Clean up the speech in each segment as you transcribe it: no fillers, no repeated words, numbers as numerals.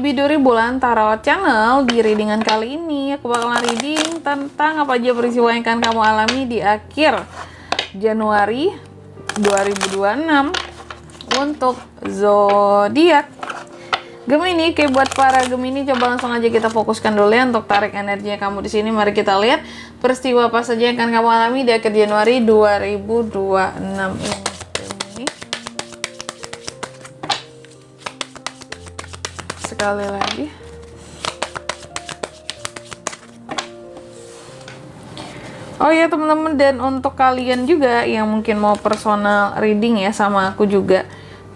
Biduri Bulan Tarot Channel. Di readingan kali ini aku bakalan reading tentang apa aja peristiwa yang akan kamu alami di akhir Januari 2026 untuk zodiak Gemini. Oke, buat para Gemini, coba langsung aja kita fokuskan dulu ya untuk tarik energinya kamu di sini. Mari kita lihat peristiwa apa saja yang akan kamu alami di akhir Januari 2026 ini. Gemini. Sekali lagi. Oh ya teman-teman, dan untuk kalian juga yang mungkin mau personal reading ya sama aku juga,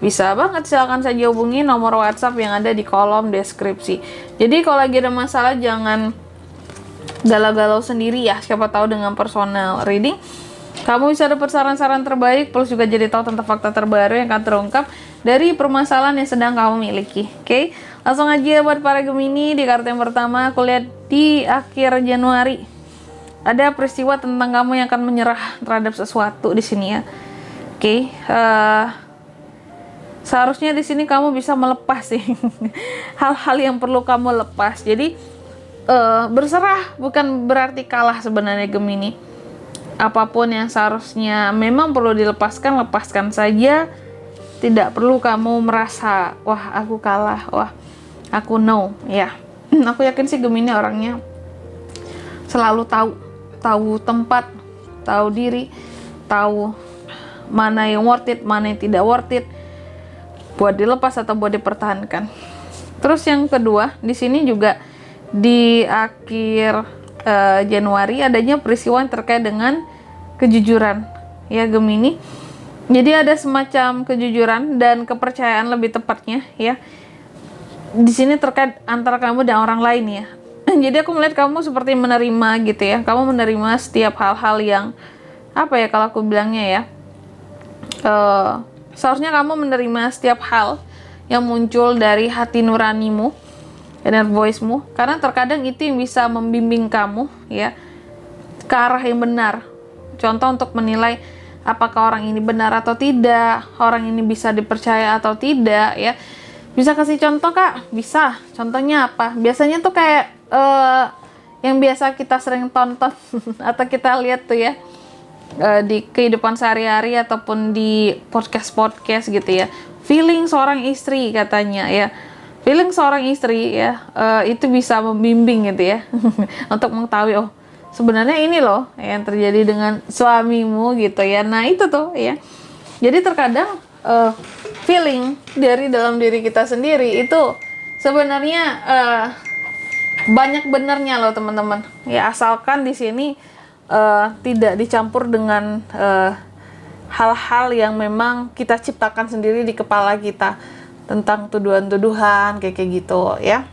bisa banget, silahkan saja hubungi nomor WhatsApp yang ada di kolom deskripsi. Jadi kalau lagi ada masalah jangan galau-galau sendiri ya, siapa tahu dengan personal reading kamu bisa dapat saran-saran terbaik, plus juga jadi tahu tentang fakta terbaru yang akan terungkap dari permasalahan yang sedang kamu miliki. Oke, langsung aja buat para Gemini. Di kartu yang pertama aku lihat di akhir Januari ada peristiwa tentang kamu yang akan menyerah terhadap sesuatu di sini ya. Oke, seharusnya di sini kamu bisa melepas sih hal-hal yang perlu kamu lepas. Jadi berserah bukan berarti kalah sebenarnya Gemini. Apapun yang seharusnya memang perlu dilepaskan, lepaskan saja. Tidak perlu kamu merasa wah aku kalah, wah aku no ya. Aku yakin sih Gemini orangnya selalu tahu tempat, tahu diri, tahu mana yang worth it, mana yang tidak worth it buat dilepas atau buat dipertahankan. Terus yang kedua, di sini juga di akhir Januari adanya peristiwa yang terkait dengan kejujuran ya Gemini. Jadi ada semacam kejujuran dan kepercayaan lebih tepatnya ya. Di sini terkait antara kamu dan orang lain ya. Jadi aku melihat kamu seperti menerima gitu ya. Kamu menerima setiap hal-hal yang apa ya kalau aku bilangnya ya. Seharusnya kamu menerima setiap hal yang muncul dari hati nuranimu, inner voice-mu, karena terkadang itu yang bisa membimbing kamu ya ke arah yang benar. Contoh untuk menilai apakah orang ini benar atau tidak, orang ini bisa dipercaya atau tidak ya. Bisa kasih contoh Kak? Bisa. Contohnya apa? Biasanya tuh kayak yang biasa kita sering tonton atau kita lihat tuh ya di kehidupan sehari-hari ataupun di podcast-podcast gitu ya. Feeling seorang istri katanya ya. Feeling seorang istri ya itu bisa membimbing gitu ya untuk mengetahui oh sebenarnya ini loh yang terjadi dengan suamimu gitu ya. Nah itu tuh ya. Jadi terkadang feeling dari dalam diri kita sendiri itu sebenarnya banyak benernya loh teman-teman. Ya asalkan di sini tidak dicampur dengan hal-hal yang memang kita ciptakan sendiri di kepala kita tentang tuduhan-tuduhan kayak gitu ya.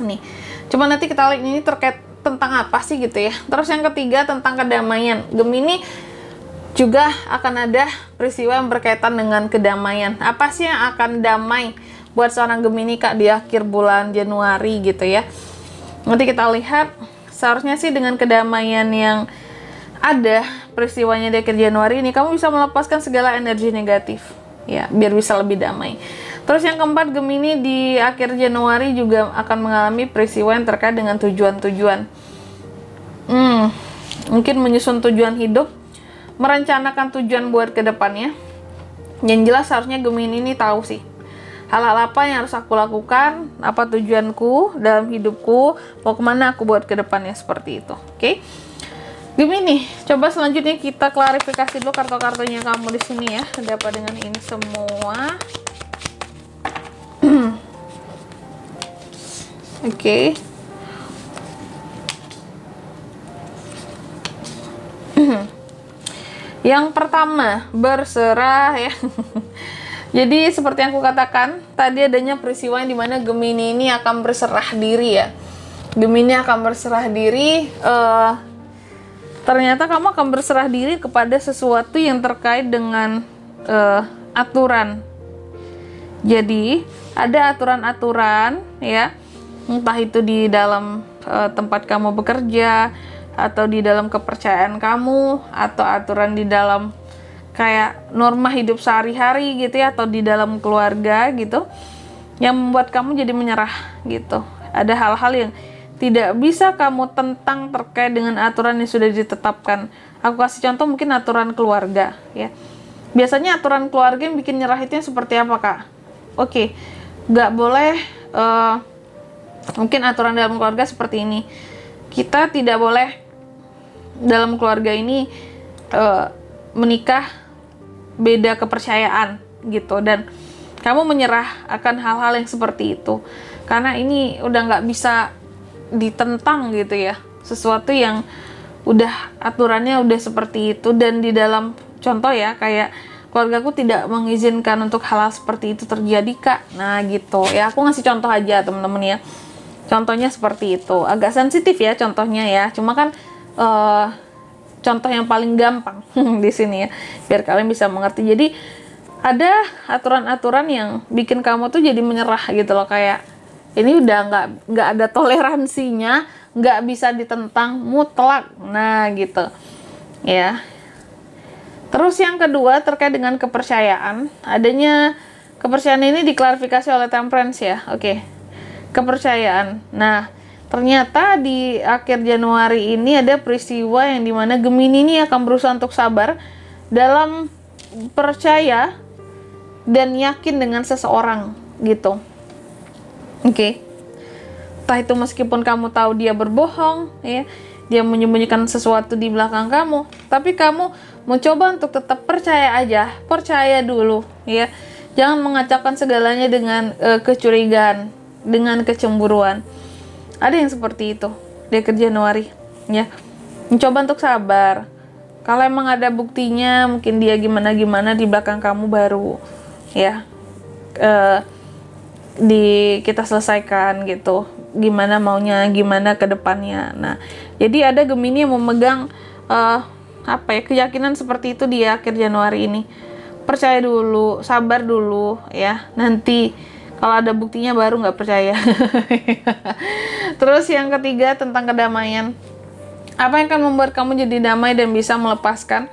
Nih, coba nanti kita lihat ini terkait tentang apa sih gitu ya. Terus yang ketiga tentang kedamaian. Gemini juga akan ada peristiwa yang berkaitan dengan kedamaian. Apa sih yang akan damai buat seorang Gemini Kak di akhir bulan Januari gitu ya. Nanti kita lihat seharusnya sih dengan kedamaian yang ada peristiwanya di akhir Januari ini kamu bisa melepaskan segala energi negatif ya, biar bisa lebih damai. Terus yang keempat, Gemini di akhir Januari juga akan mengalami peristiwa yang terkait dengan tujuan-tujuan. Mungkin menyusun tujuan hidup, merencanakan tujuan buat kedepannya. Yang jelas harusnya Gemini ini tahu sih hal-hal apa yang harus aku lakukan, apa tujuanku dalam hidupku, mau kemana aku buat kedepannya, seperti itu. Oke, Gemini, coba selanjutnya kita klarifikasi dulu kartu-kartunya kamu di sini ya. Ada apa dengan ini semua? Oke. Yang pertama, berserah ya. Jadi seperti yang aku katakan, tadi adanya peristiwa yang dimana Gemini ini akan berserah diri ya. Gemini akan berserah diri, ternyata kamu akan berserah diri kepada sesuatu yang terkait dengan aturan. Jadi ada aturan-aturan ya, entah itu di dalam tempat kamu bekerja, atau di dalam kepercayaan kamu, atau aturan di dalam kayak norma hidup sehari-hari gitu ya, atau di dalam keluarga gitu. yang membuat kamu jadi menyerah gitu. Ada hal-hal yang tidak bisa kamu tentang terkait dengan aturan yang sudah ditetapkan. Aku kasih contoh mungkin aturan keluarga ya. Biasanya aturan keluarga yang bikin nyerah itu yang seperti apa, Kak? Oke, nggak boleh mungkin aturan dalam keluarga seperti ini. Kita tidak boleh dalam keluarga ini menikah beda kepercayaan gitu, dan kamu menyerah akan hal-hal yang seperti itu karena ini udah nggak bisa ditentang gitu ya, sesuatu yang udah aturannya udah seperti itu. Dan di dalam contoh ya, kayak keluargaku tidak mengizinkan untuk hal-hal seperti itu terjadi, Kak. Nah gitu ya, aku ngasih contoh aja teman-teman ya, contohnya seperti itu, agak sensitif ya contohnya ya, cuma kan contoh yang paling gampang di sini ya, biar kalian bisa mengerti. Jadi ada aturan-aturan yang bikin kamu tuh jadi menyerah gitu loh, kayak ini udah nggak ada toleransinya, nggak bisa ditentang mutlak. Nah gitu ya. Terus yang kedua terkait dengan kepercayaan, adanya kepercayaan ini diklarifikasi oleh Temperance ya. Oke, kepercayaan. Nah ternyata di akhir Januari ini ada peristiwa yang dimana Gemini ini akan berusaha untuk sabar dalam percaya dan yakin dengan seseorang gitu. Oke. Entah itu meskipun kamu tahu dia berbohong ya, dia menyembunyikan sesuatu di belakang kamu, tapi kamu mencoba untuk tetap percaya aja, percaya dulu ya. Jangan mengacaukan segalanya dengan kecurigaan, dengan kecemburuan. Ada yang seperti itu di akhir Januari ya. Mencoba untuk sabar. Kalau emang ada buktinya, mungkin dia gimana-gimana di belakang kamu, baru ya kita selesaikan gitu, gimana maunya, gimana ke depannya. Nah jadi ada Gemini yang memegang keyakinan seperti itu di akhir Januari ini. Percaya dulu, sabar dulu ya, nanti kalau ada buktinya baru nggak percaya. Terus yang ketiga tentang kedamaian. Apa yang akan membuat kamu jadi damai dan bisa melepaskan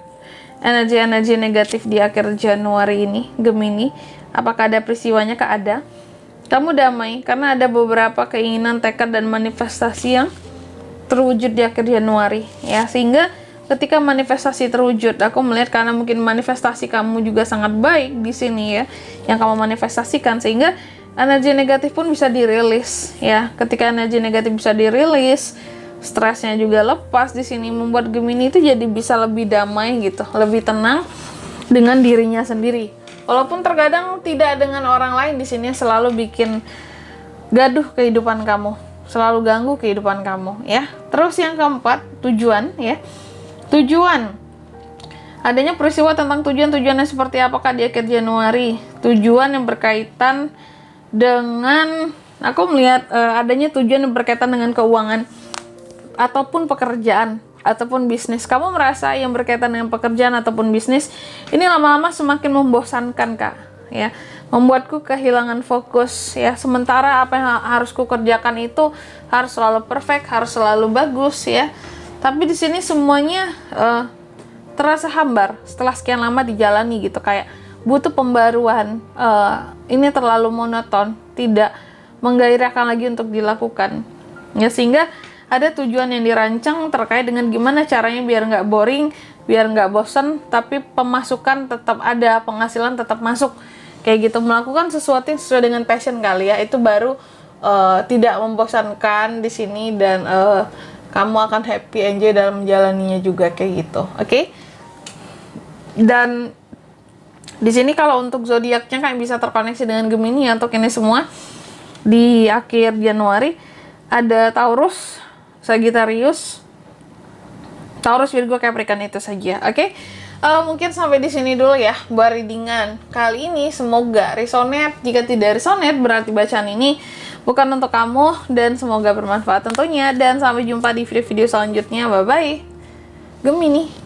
energi-energi negatif di akhir Januari ini, Gemini? Apakah ada peristiwanya? Kak, ada. Kamu damai karena ada beberapa keinginan, tekad, dan manifestasi yang terwujud di akhir Januari ya. Sehingga ketika manifestasi terwujud, aku melihat karena mungkin manifestasi kamu juga sangat baik di sini ya, yang kamu manifestasikan, sehingga energi negatif pun bisa dirilis ya. Ketika energi negatif bisa dirilis, stresnya juga lepas di sini, membuat Gemini itu jadi bisa lebih damai gitu, lebih tenang dengan dirinya sendiri. Walaupun terkadang tidak dengan orang lain di sini, selalu bikin gaduh kehidupan kamu, selalu ganggu kehidupan kamu ya. Terus yang keempat, tujuan ya. Tujuan. Adanya peristiwa tentang tujuannya seperti apakah di akhir Januari? Tujuan yang berkaitan dengan, aku melihat adanya tujuan yang berkaitan dengan keuangan ataupun pekerjaan ataupun bisnis. Kamu merasa yang berkaitan dengan pekerjaan ataupun bisnis ini lama-lama semakin membosankan, Kak ya, membuatku kehilangan fokus ya. Sementara apa yang harus ku kerjakan itu harus selalu perfect, harus selalu bagus ya. Tapi di sini semuanya terasa hambar setelah sekian lama dijalani gitu, kayak butuh pembaruan. Ini terlalu monoton, tidak menggairahkan lagi untuk dilakukan ya, sehingga ada tujuan yang dirancang terkait dengan gimana caranya biar nggak boring, biar nggak bosen, tapi pemasukan tetap ada, penghasilan tetap masuk kayak gitu. Melakukan sesuatu yang sesuai dengan passion kali ya, itu baru tidak membosankan di sini, dan kamu akan happy, enjoy dalam menjalaninya juga kayak gitu. Oke? Dan di sini kalau untuk zodiaknya kayak bisa terkoneksi dengan Gemini ya, untuk ini semua di akhir Januari ada Taurus, Sagittarius, Virgo, Capricorn, itu saja. Oke? Mungkin sampai di sini dulu ya buat readingan kali ini. Semoga resonate. Jika tidak resonate, berarti bacaan ini bukan untuk kamu, dan semoga bermanfaat tentunya. Dan sampai jumpa di video-video selanjutnya. Bye bye, Gemini.